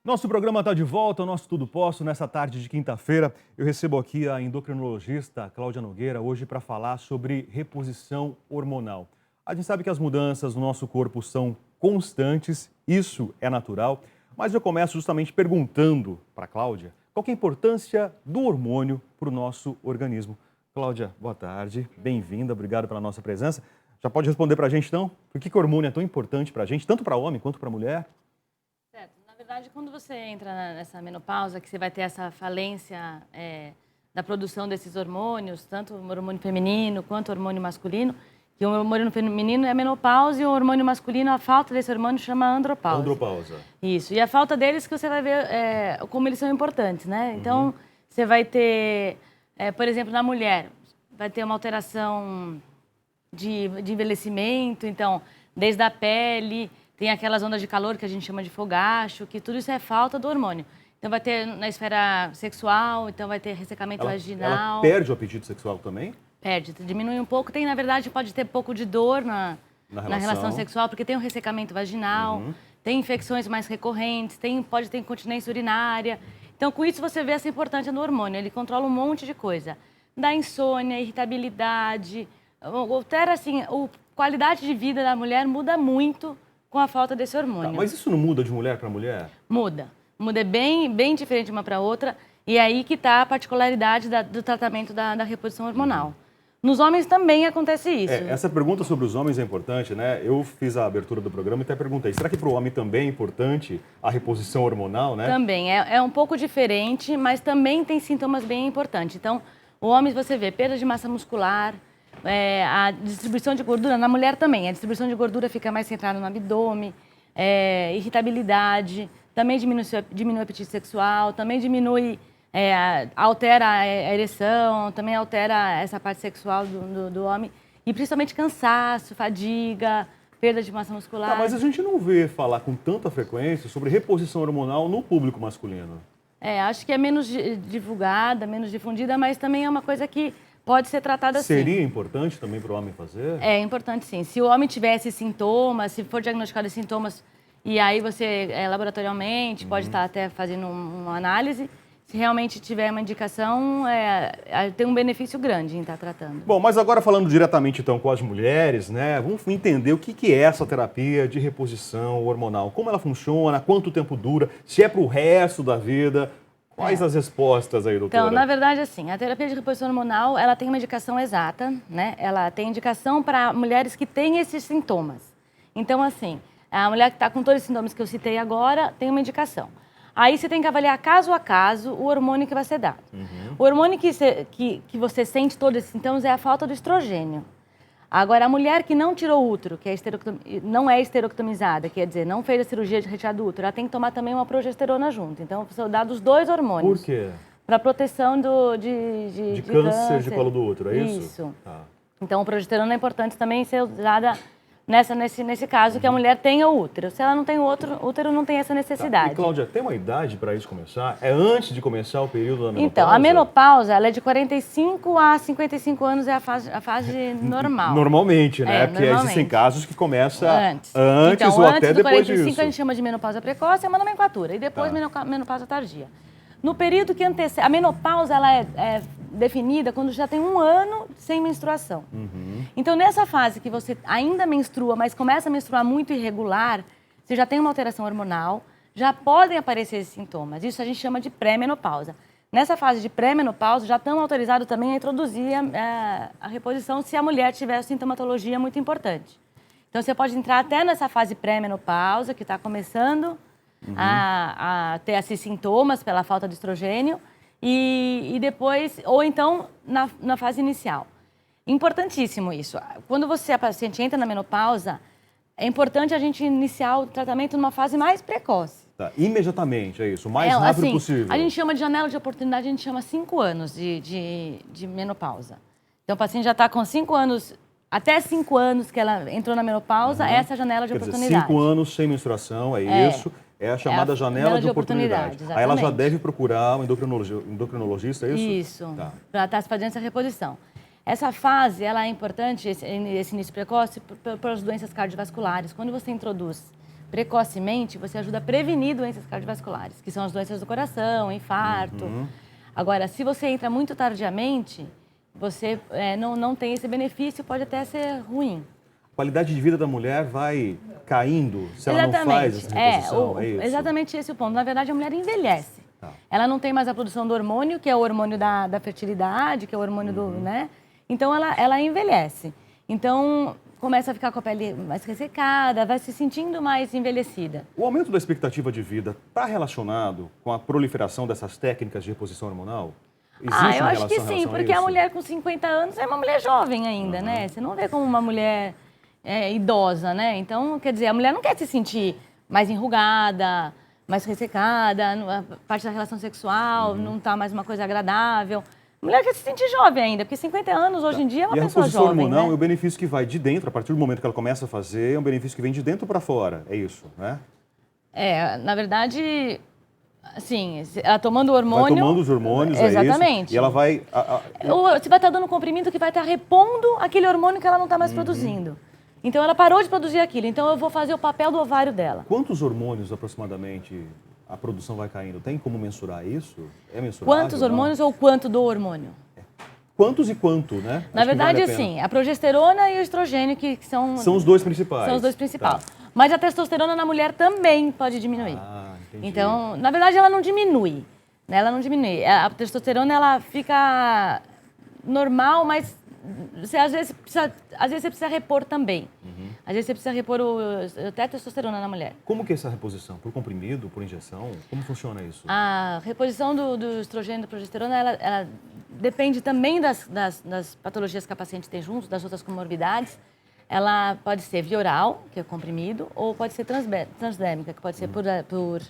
Nosso programa está de volta, o nosso Tudo Posso, nessa tarde de quinta-feira. Eu recebo aqui a endocrinologista Cláudia Nogueira, hoje para falar sobre reposição hormonal. A gente sabe que as mudanças no nosso corpo são constantes, isso é natural, mas eu começo justamente perguntando para a Cláudia qual que é a importância do hormônio para o nosso organismo. Cláudia, boa tarde, bem-vinda, obrigado pela nossa presença. Já pode responder para a gente, então, por que o hormônio é tão importante para a gente, tanto para homem quanto para mulher? Certo. Na verdade, quando você entra nessa menopausa, que você vai ter essa falência da produção desses hormônios, tanto o hormônio feminino quanto o hormônio masculino, que o hormônio feminino é a menopausa e o hormônio masculino, a falta desse hormônio chama andropausa. Andropausa. Isso. E a falta deles que você vai ver como eles são importantes, né? Então, você vai ter, por exemplo, na mulher, vai ter uma alteração de envelhecimento, então, desde a pele, tem aquelas ondas de calor que a gente chama de fogacho, que tudo isso é falta do hormônio. Então, vai ter na esfera sexual, então vai ter ressecamento vaginal. Ela perde o apetite sexual também? Perde, diminui um pouco. Tem, na verdade, pode ter pouco de dor na relação sexual, porque tem um ressecamento vaginal, tem infecções mais recorrentes, pode ter incontinência urinária. Então, com isso, você vê essa importância do hormônio. Ele controla um monte de coisa. Da insônia, irritabilidade, altera, assim, a qualidade de vida da mulher muda muito com a falta desse hormônio. Tá, mas isso não muda de mulher para mulher? Muda. Muda bem diferente de uma para outra. E é aí que está a particularidade do tratamento da reposição hormonal. Nos homens também acontece isso. Essa pergunta sobre os homens é importante, né? Eu fiz a abertura do programa e até perguntei, será que para o homem também é importante a reposição hormonal, né? Também. É um pouco diferente, mas também tem sintomas bem importantes. Então, o homem, você vê perda de massa muscular, a distribuição de gordura, na mulher também, a distribuição de gordura fica mais centrada no abdômen, irritabilidade, também diminui o apetite sexual, também diminui, altera a ereção, também altera essa parte sexual do homem, e principalmente cansaço, fadiga, perda de massa muscular. Tá, mas a gente não vê falar com tanta frequência sobre reposição hormonal no público masculino. Acho que é menos divulgada, menos difundida, mas também é uma coisa que pode ser tratada assim. Seria importante também para o homem fazer? É importante, sim. Se o homem tiver esses sintomas, se for diagnosticado esses sintomas, e aí você, laboratorialmente, pode estar até fazendo uma análise, se realmente tiver uma indicação, tem um benefício grande em estar tratando. Bom, mas agora falando diretamente então com as mulheres, né? Vamos entender o que é essa terapia de reposição hormonal. Como ela funciona, quanto tempo dura, se é para o resto da vida. Quais as respostas aí, doutora? Então, na verdade, assim, a terapia de reposição hormonal, ela tem uma indicação exata, né? Ela tem indicação para mulheres que têm esses sintomas. Então, assim, a mulher que está com todos os sintomas que eu citei agora, tem uma indicação. Aí você tem que avaliar caso a caso o hormônio que vai ser dado. O hormônio que você sente todos esses sintomas é a falta do estrogênio. Agora, a mulher que não tirou o útero, que não é esterectomizada, quer dizer, não fez a cirurgia de retirada do útero, ela tem que tomar também uma progesterona junto. Então, são dados os dois hormônios. Por quê? Para proteção de câncer de colo do útero, é isso? Isso. Tá. Então, a progesterona é importante também ser usada nesse caso, que a mulher tenha o útero. Se ela não tem o útero não tem essa necessidade. Tá. E, Cláudia, tem uma idade para isso começar? É antes de começar o período da menopausa? Então, a menopausa, ela é de 45 a 55 anos, é a fase normal. Normalmente, né? Porque existem casos que começam antes então, ou até antes do depois 45 disso. a gente chama de menopausa precoce, é uma nomenclatura. E depois menopausa tardia. No período que antecede... A menopausa, ela é definida quando já tem 1 ano sem menstruação. Então, nessa fase que você ainda menstrua, mas começa a menstruar muito irregular, você já tem uma alteração hormonal, já podem aparecer esses sintomas. Isso a gente chama de pré-menopausa. Nessa fase de pré-menopausa, já estão autorizados também a introduzir a reposição se a mulher tiver sintomatologia muito importante. Então, você pode entrar até nessa fase pré-menopausa, que está começando a ter esses sintomas pela falta de estrogênio, e depois, ou então na fase inicial. Importantíssimo isso. Quando a paciente entra na menopausa, é importante a gente iniciar o tratamento numa fase mais precoce. Tá, imediatamente, é isso, o mais rápido assim, possível. A gente chama de janela de oportunidade, a gente chama 5 anos de menopausa. Então, o paciente já está com 5 anos, até 5 anos que ela entrou na menopausa, essa é a janela de oportunidade. Quer dizer, 5 anos sem menstruação, isso. É a chamada janela de oportunidade. Aí ela já deve procurar um endocrinologista, é isso? Isso, para estar fazendo essa reposição. Essa fase, ela é importante, esse início precoce, para as doenças cardiovasculares. Quando você introduz precocemente, você ajuda a prevenir doenças cardiovasculares, que são as doenças do coração, infarto. Agora, se você entra muito tardiamente, você não tem esse benefício, pode até ser ruim. A qualidade de vida da mulher vai caindo se ela não faz essa reposição, é isso? Exatamente esse o ponto. Na verdade, a mulher envelhece. Tá. Ela não tem mais a produção do hormônio, que é o hormônio da fertilidade, que é o hormônio do, né? Então, ela envelhece. Então, começa a ficar com a pele mais ressecada, vai se sentindo mais envelhecida. O aumento da expectativa de vida está relacionado com a proliferação dessas técnicas de reposição hormonal? Existe Eu uma acho que relação em sim, relação a porque a isso? mulher com 50 anos é uma mulher jovem ainda, né? Você não vê como uma mulher idosa, né? Então, quer dizer, a mulher não quer se sentir mais enrugada, mais ressecada, a parte da relação sexual não tá mais uma coisa agradável. A mulher quer se sentir jovem ainda, porque 50 anos hoje em dia é uma pessoa E a reposição jovem, hormonal né? é o benefício que vai de dentro, a partir do momento que ela começa a fazer, é um benefício que vem de dentro para fora, é isso, né? Na verdade, assim, ela tomando o hormônio... Vai tomando os hormônios, exatamente. É isso? E ela vai... Você vai estar dando um comprimido que vai estar repondo aquele hormônio que ela não está mais produzindo. Então, ela parou de produzir aquilo. Então, eu vou fazer o papel do ovário dela. Quantos hormônios, aproximadamente, a produção vai caindo? Tem como mensurar isso? É mensurável? Quantos hormônios ou quanto do hormônio? Quantos e quanto, né? Na Acho que verdade, vale a pena. sim, a progesterona e o estrogênio que são... São os dois principais. São os dois principais. Tá. Mas a testosterona na mulher também pode diminuir. Ah, entendi. Então, na verdade, ela não diminui. Né? Ela não diminui. A testosterona, ela fica normal, mas você, às vezes você precisa repor também. Às vezes você precisa repor até a testosterona na mulher. Como que é essa reposição? Por comprimido, por injeção? Como funciona isso? A reposição do estrogênio e da progesterona, ela depende também das patologias que a paciente tem junto, das outras comorbidades. Ela pode ser via oral, que é comprimido, ou pode ser transdérmica, que pode ser por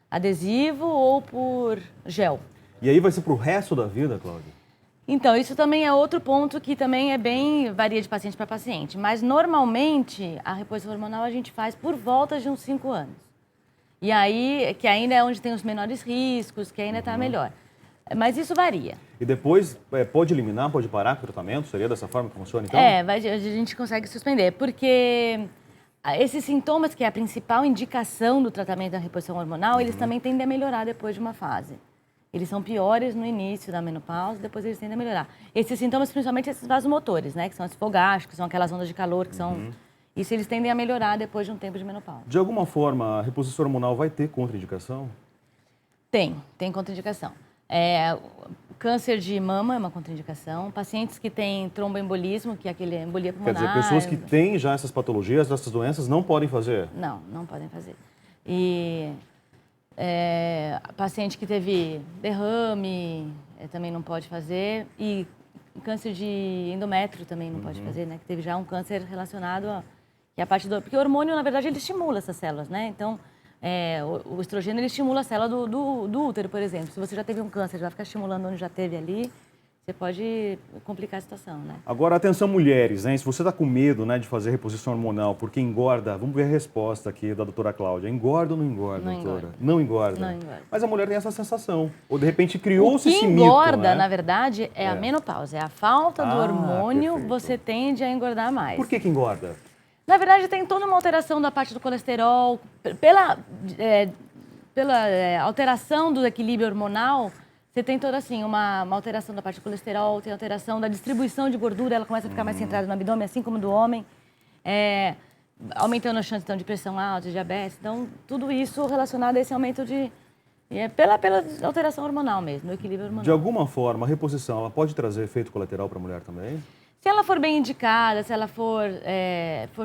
adesivo ou por gel. E aí vai ser pro resto da vida, Cláudia? Então, isso também é outro ponto que também varia de paciente para paciente. Mas, normalmente, a reposição hormonal a gente faz por volta de uns 5 anos. E aí, que ainda é onde tem os menores riscos, que ainda está melhor. Mas isso varia. E depois pode eliminar, pode parar com o tratamento? Seria dessa forma que funciona, então? A gente consegue suspender, porque esses sintomas, que é a principal indicação do tratamento da reposição hormonal, eles também tendem a melhorar depois de uma fase. Eles são piores no início da menopausa, depois eles tendem a melhorar. Esses sintomas, principalmente esses vasomotores, né? Que são esses fogásticos, que são aquelas ondas de calor, que são... Isso eles tendem a melhorar depois de um tempo de menopausa. De alguma forma, a reposição hormonal vai ter contraindicação? Tem contraindicação. Câncer de mama é uma contraindicação. Pacientes que têm tromboembolismo, que é aquele embolia pulmonar... Quer dizer, pessoas que têm já essas patologias, essas doenças, não podem fazer? Não podem fazer. E... paciente que teve derrame também não pode fazer, e câncer de endométrio também não pode fazer, né? Que teve já um câncer relacionado que é a parte do... Porque o hormônio, na verdade, ele estimula essas células, né? Então, o estrogênio, ele estimula a célula do útero, por exemplo. Se você já teve um câncer, vai ficar estimulando onde já teve ali, você pode complicar a situação, né? Agora, atenção mulheres, né? Se você está com medo, né, de fazer reposição hormonal porque engorda, vamos ver a resposta aqui da doutora Cláudia. Engorda ou não engorda, Não doutora? engorda. Não engorda. Não engorda. Mas a mulher tem essa sensação. Ou, de repente, criou-se O que esse mito, engorda, né? na verdade, é a menopausa. É a falta do hormônio, perfeito. você tende a engordar mais. Por que engorda? Na verdade, tem toda uma alteração da parte do colesterol. Pela alteração do equilíbrio hormonal, você tem toda assim, uma alteração da parte do colesterol, tem alteração da distribuição de gordura, ela começa a ficar mais centrada no abdômen, assim como do homem. Aumentando a chance então, de pressão alta, de diabetes. Então, tudo isso relacionado a esse aumento de... pela alteração hormonal mesmo, do equilíbrio hormonal. De alguma forma, a reposição ela pode trazer efeito colateral para a mulher também? Se ela for bem indicada, se ela for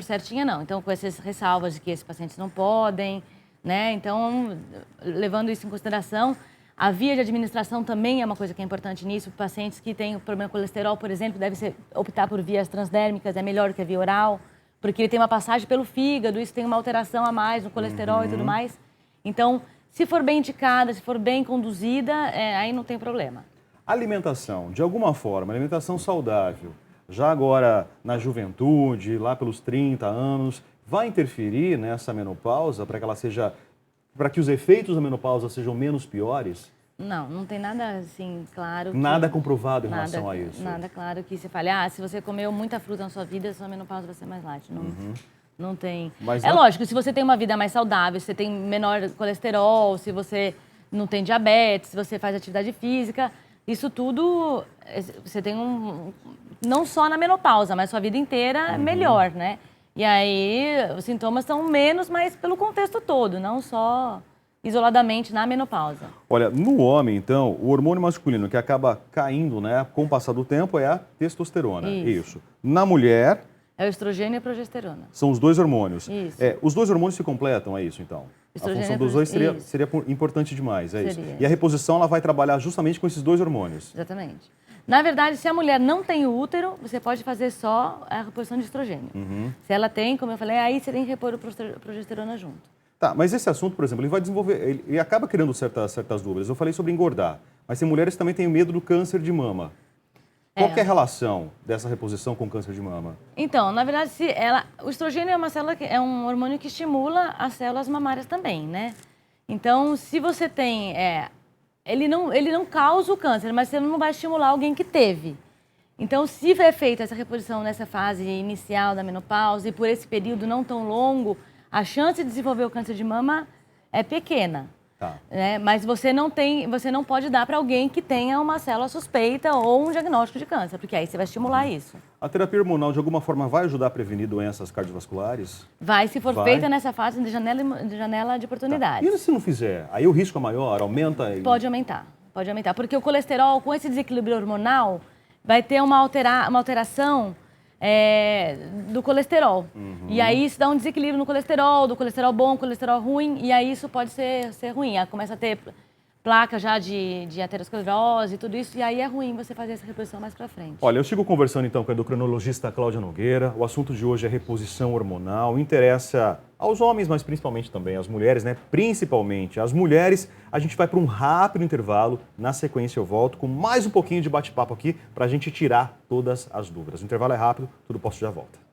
certinha, não. Então, com essas ressalvas de que esses pacientes não podem, né? Então, levando isso em consideração, a via de administração também é uma coisa que é importante nisso. Pacientes que têm problema com colesterol, por exemplo, devem optar por vias transdérmicas, é melhor do que a via oral, porque ele tem uma passagem pelo fígado, isso tem uma alteração a mais no colesterol e tudo mais. Então, se for bem indicada, se for bem conduzida, aí não tem problema. Alimentação, de alguma forma, alimentação saudável, já agora na juventude, lá pelos 30 anos, vai interferir nessa menopausa para que os efeitos da menopausa sejam menos piores? Não tem nada assim claro. Nada comprovado em relação a isso? Nada claro que você fale, se você comeu muita fruta na sua vida, sua menopausa vai ser mais light. Não tem. Mas é lógico, se você tem uma vida mais saudável, se você tem menor colesterol, se você não tem diabetes, se você faz atividade física, isso tudo, você tem não só na menopausa, mas sua vida inteira é melhor, né? E aí os sintomas são menos, mas pelo contexto todo, não só isoladamente na menopausa. Olha, no homem, então, o hormônio masculino que acaba caindo, né, com o passar do tempo é a testosterona. Isso. Na mulher... É o estrogênio e a progesterona. São os dois hormônios. Isso. Os dois hormônios se completam, é isso, então? Estrogênio a função dos dois seria importante demais, é isso? E a reposição, ela vai trabalhar justamente com esses dois hormônios. Exatamente. Na verdade, se a mulher não tem útero, você pode fazer só a reposição de estrogênio. Se ela tem, como eu falei, aí você tem que repor a progesterona junto. Tá, mas esse assunto, por exemplo, ele vai desenvolver, ele acaba criando certas dúvidas. Eu falei sobre engordar, mas tem mulheres que também têm medo do câncer de mama. Qual que é a relação dessa reposição com o câncer de mama? Então, na verdade, o estrogênio é uma célula é um hormônio que estimula as células mamárias também, né? Então, se você tem, ele não causa o câncer, mas você não vai estimular alguém que teve. Então, se é feita essa reposição nessa fase inicial da menopausa e por esse período não tão longo, a chance de desenvolver o câncer de mama é pequena. Tá. Né? Mas você não pode dar para alguém que tenha uma célula suspeita ou um diagnóstico de câncer, porque aí você vai estimular isso. A terapia hormonal, de alguma forma, vai ajudar a prevenir doenças cardiovasculares? Vai, se for feita nessa fase de janela de oportunidade. Tá. E se não fizer? Aí o risco é maior, aumenta? Pode aumentar, porque o colesterol, com esse desequilíbrio hormonal, vai ter uma alteração do colesterol. E aí isso dá um desequilíbrio no colesterol, do colesterol bom, colesterol ruim, e aí isso pode ser ruim. Aí começa a ter placa já de aterosclerose e tudo isso, e aí é ruim você fazer essa reposição mais pra frente. Olha, eu sigo conversando então com a endocrinologista Cláudia Nogueira. O assunto de hoje é reposição hormonal. Interessa aos homens, mas principalmente também às mulheres, né? Principalmente às mulheres. A gente vai para um rápido intervalo. Na sequência eu volto com mais um pouquinho de bate-papo aqui para a gente tirar todas as dúvidas. O intervalo é rápido, tudo posto já volta.